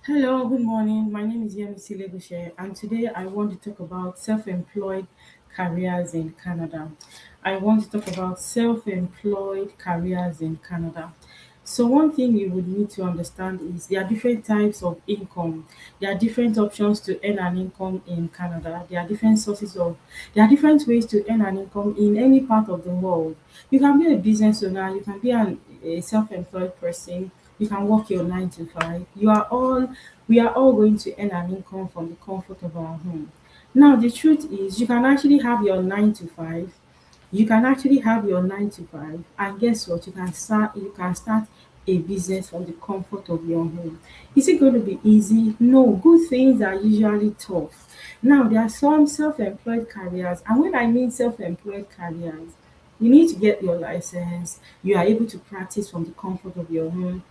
Hello, good morning. My name is Yemisi Legushe, and today I want to talk about self-employed careers in Canada. I want to talk about self-employed careers in Canada. So one thing you would need to understand is there are different types of income. There are different options to earn an income in Canada. There are different ways to earn an income in any part of the world. You can be a business owner, you can be a self-employed person, you can work your 9 to 5. We are all going to earn an income from the comfort of our home. Now the truth is you can actually have your 9 to 5. You can actually have your 9 to 5, and guess what? You can start a business from the comfort of your home. Is it going to be easy? No. Good things are usually tough. Now there are some self-employed careers, and when I mean self-employed careers, you need to get your license. You are able to practice from the comfort of your home.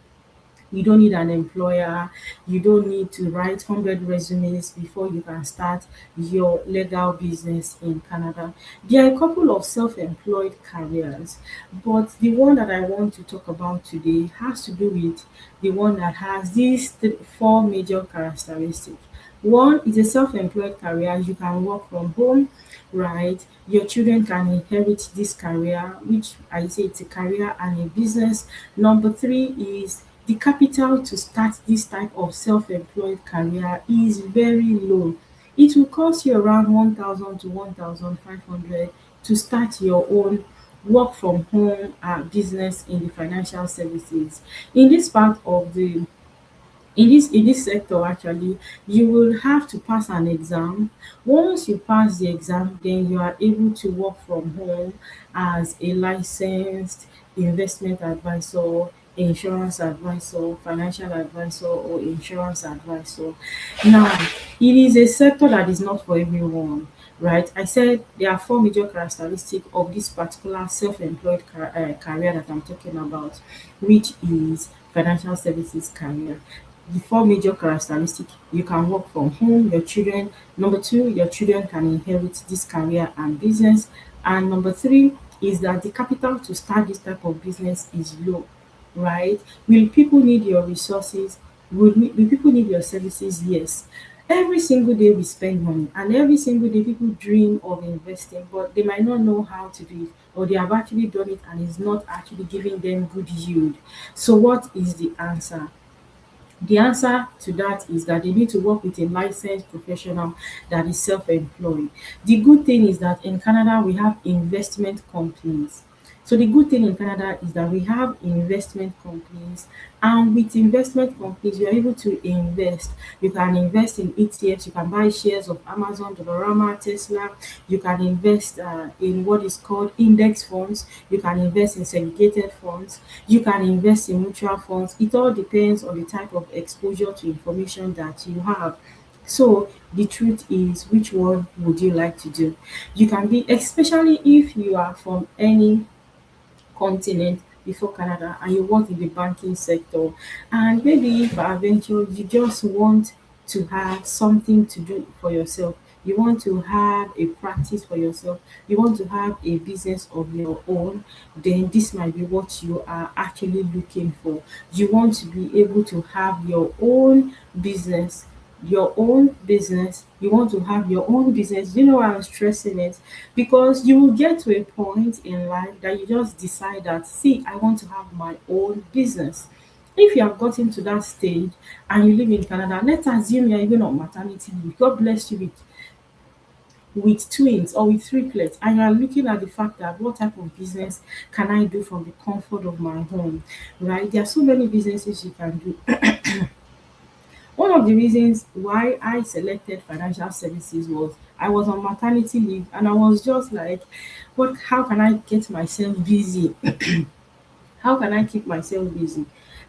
You don't need an employer. You don't need to write 100 resumes before you can start your legal business in Canada. There are a couple of self-employed careers, but the one that I want to talk about today has to do with the one that has these four major characteristics. One is a self-employed career. You can work from home, right? Your children can inherit this career, which I say it's a career and a business. Number three is the capital to start this type of self-employed career is very low. It will cost you around 1,000 to 1,500 to start your own work from home business in the financial services. In this part of the in this sector, actually, you will have to pass an exam. Once you pass the exam, then you are able to work from home as a licensed investment advisor, insurance advisor, financial advisor, or insurance advisor. Now, it is a sector that is not for everyone, right? I said there are four major characteristics of this particular self-employed career that I'm talking about, which is financial services career. The four major characteristics: you can work from home, your children, number two, your children can inherit this career and business, and number three is that the capital to start this type of business is low, right? Will people need your resources? Will people need your services? Yes. Every single day we spend money, and every single day people dream of investing, but they might not know how to do it, or they have actually done it and it's not actually giving them good yield. So what is the answer? The answer to that is that they need to work with a licensed professional that is self-employed. The good thing is that in Canada we have investment companies. So the good thing in Canada is that we have investment companies, and with investment companies you are able to invest. You can invest in ETFs, you can buy shares of Amazon, Dollarama, Tesla. You can invest in what is called index funds. You can invest in segregated funds. You can invest in mutual funds. It all depends on the type of exposure to information that you have. So the truth is, which one would you like to do? You can be, especially if you are from any continent before Canada and you work in the banking sector, and maybe peradventure you just want to have something to do for yourself. You want to have a practice for yourself. You want to have a business of your own, then this might be what you are actually looking for. You want to be able to have your own business. You want to have your own business. You know why I'm stressing it? Because you will get to a point in life that you just decide that, see, I want to have my own business. If you have gotten to that stage and you live in Canada, let's assume you're even on maternity leave. God bless you with twins or with triplets, and you are looking at the fact that what type of business can I do from the comfort of my home, right? There are so many businesses you can do. One of the reasons why I selected financial services was I was on maternity leave and I was just like, what how can I get myself busy? How can I keep myself busy?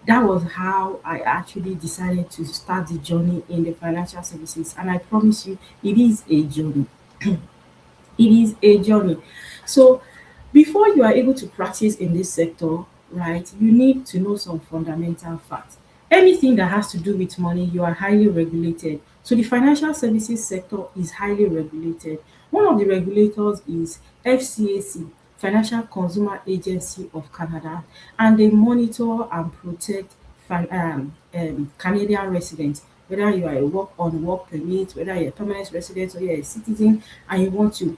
That was how I actually decided to start the journey in the financial services. And I promise you, it is a journey. It is a journey. So before you are able to practice in this sector, right, you need to know some fundamental facts. Anything that has to do with money, you are highly regulated. So the financial services sector is highly regulated. One of the regulators is FCAC, Financial Consumer Agency of Canada, and they monitor and protect Canadian residents. whether you are a work on work permit, whether you're a permanent resident or you're a citizen and you want to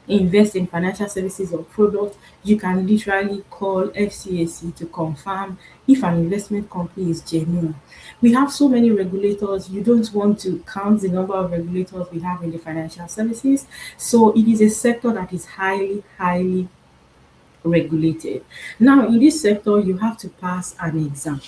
invest in financial services or products, you can literally call FCAC to confirm if an investment company is genuine. We have so many regulators, you don't want to count the number of regulators we have in the financial services. So it is a sector that is highly, highly regulated. Now, in this sector, you have to pass an exam.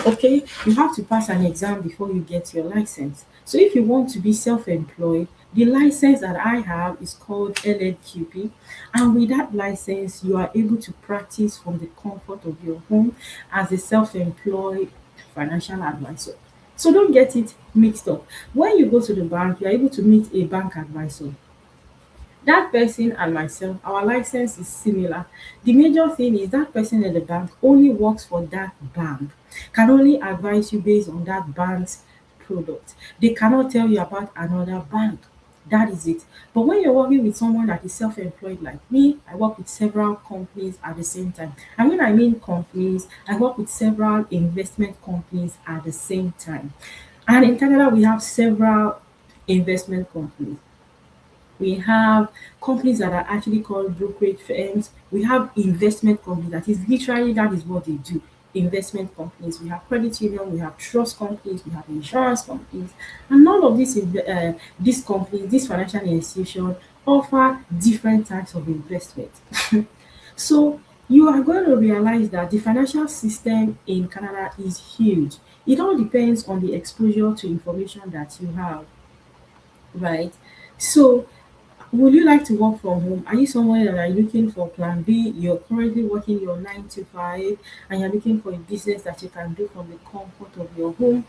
Okay, you have to pass an exam before you get your license. So, if you want to be self employed, the license that I have is called LLQP, and with that license, you are able to practice from the comfort of your home as a self employed financial advisor. So, don't get it mixed up. When you go to the bank, you are able to meet a bank advisor. Dat person and myself, our license is similar. The major thing is dat person at the bank only works for dat bank, can only advise you based on dat bank's product. They cannot tell you about another bank. Dat is it. But when you're working with someone that is self-employed like me, I work with several companies at the same time. And when I mean companies, I work with several investment companies at the same time. And in Canada, we have several investment companies. We have companies that are actually called brokerage firms. We have investment companies that is literally that is what they do. Investment companies. We have credit union, we have trust companies, we have insurance companies, and none of these companies, these financial institutions offer different types of investment. So you are going to realize that the financial system in Canada is huge. It all depends on the exposure to information that you have, right? So would you like to work from home? Are you someone that are looking for plan B? You're currently working your 9 to 5 and you're looking for a business that you can do from the comfort of your home.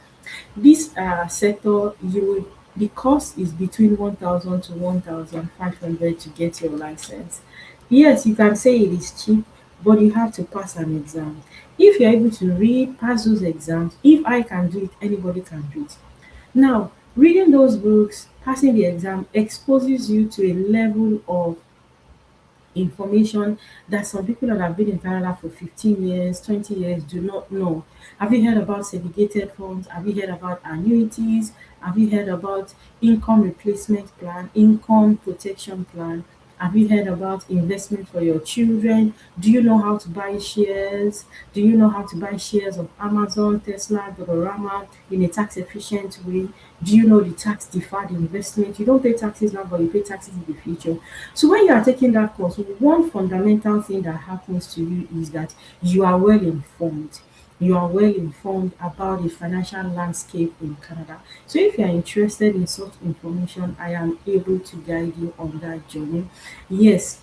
This sector, the cost is between 1,000 to 1,500 to get your license. Yes, you can say it is cheap, but you have to pass an exam. If you're able to read, pass those exams, if I can do it, anybody can do it. Now, reading those books, passing the exam exposes you to a level of information that some people that have been in Canada for 15 years, 20 years do not know. Have you heard about segregated funds? Have you heard about annuities? Have you heard about income replacement plan, income protection plan? Have you heard about investment for your children? Do you know how to buy shares? Do you know how to buy shares of Amazon, Tesla, Dollarama in a tax efficient way? Do you know the tax deferred investment? You don't pay taxes now, but you pay taxes in the future. So when you are taking that course, one fundamental thing that happens to you is that you are well informed. You are well informed about the financial landscape in Canada. So if you are interested in such information, I am able to guide you on that journey. Yes,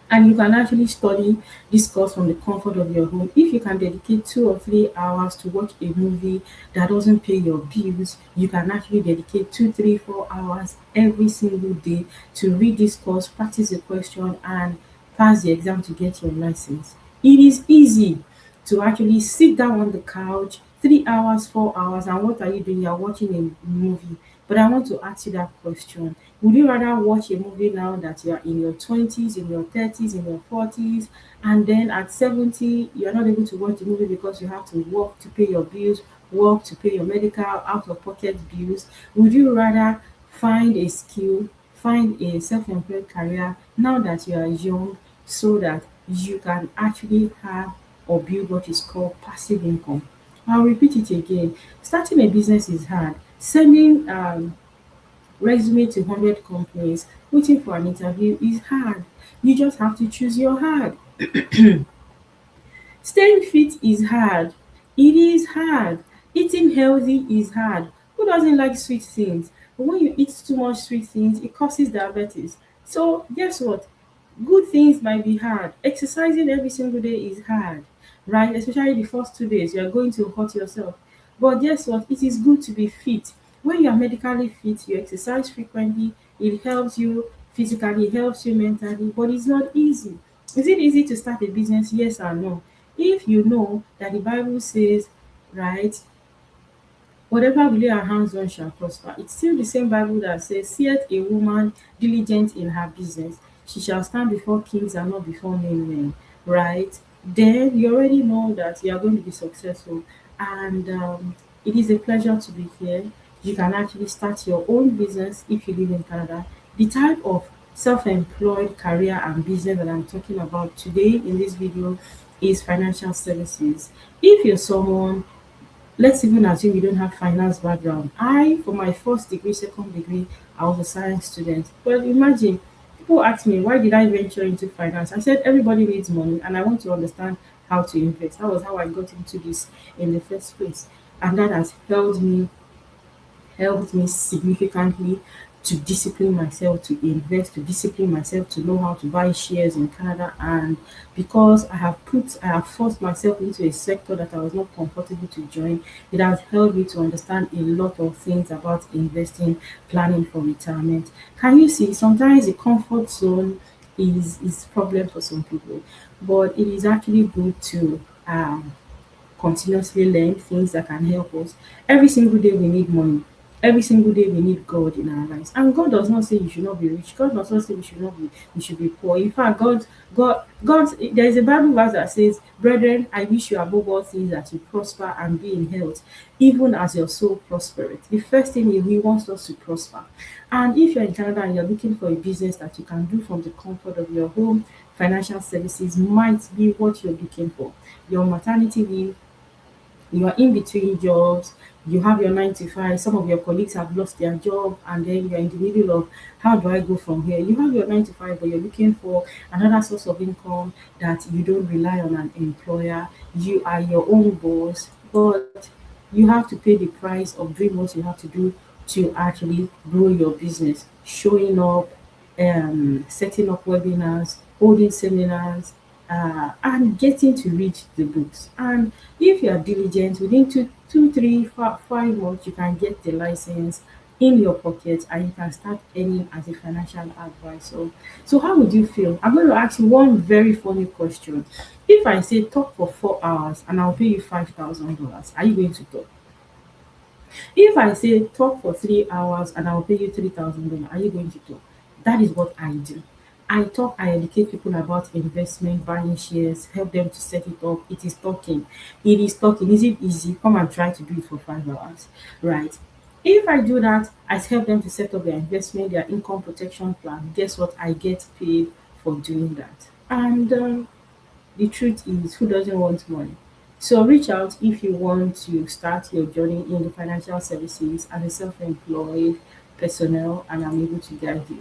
and you can actually study this course from the comfort of your home. If you can dedicate 2 or 3 hours to watch a movie that doesn't pay your bills, you can actually dedicate 2, 3, 4 hours every single day to read this course, practice the question, and pass the exam to get your license. It is easy to actually sit down on the couch 3 hours, 4 hours, and what are you doing? You're watching a movie. But I want to ask you that question. Would you rather watch a movie now that you are in your 20s, in your 30s, in your 40s, and then at 70, you're not able to watch the movie because you have to work to pay your bills, work to pay your medical, out of pocket bills? Would you rather find a skill, find a self employed career now that you are young so that you can actually have or build what is called passive income? I'll repeat it again. Starting a business is hard. Sending resume to 100 companies, waiting for an interview is hard. You just have to choose your hard. Staying fit is hard. It is hard. Eating healthy is hard. Who doesn't like sweet things? But when you eat too much sweet things, it causes diabetes. So guess what? Good things might be hard. Exercising every single day is hard, right? Especially the first 2 days, you are going to hurt yourself. But guess what? It is good to be fit. When you are medically fit, you exercise frequently, it helps you physically, it helps you mentally, but it's not easy. Is it easy to start a business? Yes or no? If you know that the Bible says, right, whatever we lay our hands on shall prosper. It's still the same Bible that says, seeth a woman diligent in her business, she shall stand before kings and not before men, right? Then you already know that you are going to be successful. And It is a pleasure to be here. You can actually start your own business if you live in Canada. The type of self-employed career and business that I'm talking about today in this video is financial services. If you're someone, let's even assume you don't have finance background. I, for my first degree, second degree, I was a science student. But imagine, people ask me, why did I venture into finance? I said, everybody needs money and I want to understand how to invest. That was how I got into this in the first place. And that has helped me significantly to discipline myself to invest, to discipline myself to know how to buy shares in Canada. And because I have forced myself into a sector that I was not comfortable to join, it has helped me to understand a lot of things about investing, planning for retirement. Can you see? Sometimes the comfort zone is problem for some people, but it is actually good to continuously learn things that can help us. Every single day we need money. Every single day we need God in our lives. And God does not say you should not be rich. God does not say we should be poor. In fact, there is a Bible verse that says, "Brethren, I wish you above all things that you prosper and be in health, even as your soul prospereth." The first thing is He wants us to prosper. And if you're in Canada and you're looking for a business that you can do from the comfort of your home, financial services might be what you're looking for. Your maternity leave, you are in between jobs, you have your 9 to 5, some of your colleagues have lost their job, and then you're in the middle of how do I go from here? You have your 9 to 5, but you're looking for another source of income that you don't rely on an employer. You are your own boss, but you have to pay the price of doing what you have to do to actually grow your business, showing up, setting up webinars, holding seminars, and getting to read the books. And if you are diligent, within 5 months, you can get the license in your pocket and you can start earning as a financial advisor. So, how would you feel? I'm going to ask you one very funny question. If I say talk for 4 hours and I'll pay you $5,000, are you going to talk? If I say talk for 3 hours and I'll pay you $3,000, are you going to talk? That is what I do. I talk, I educate people about investment, buying shares, help them to set it up. It is talking. It is talking. Is it easy? Come and try to do it for 5 hours. Right. If I do that, I help them to set up their investment, their income protection plan. Guess what? I get paid for doing that. And the truth is, who doesn't want money? So reach out if you want to start your journey in the financial services as a self-employed personnel, and I'm able to guide you.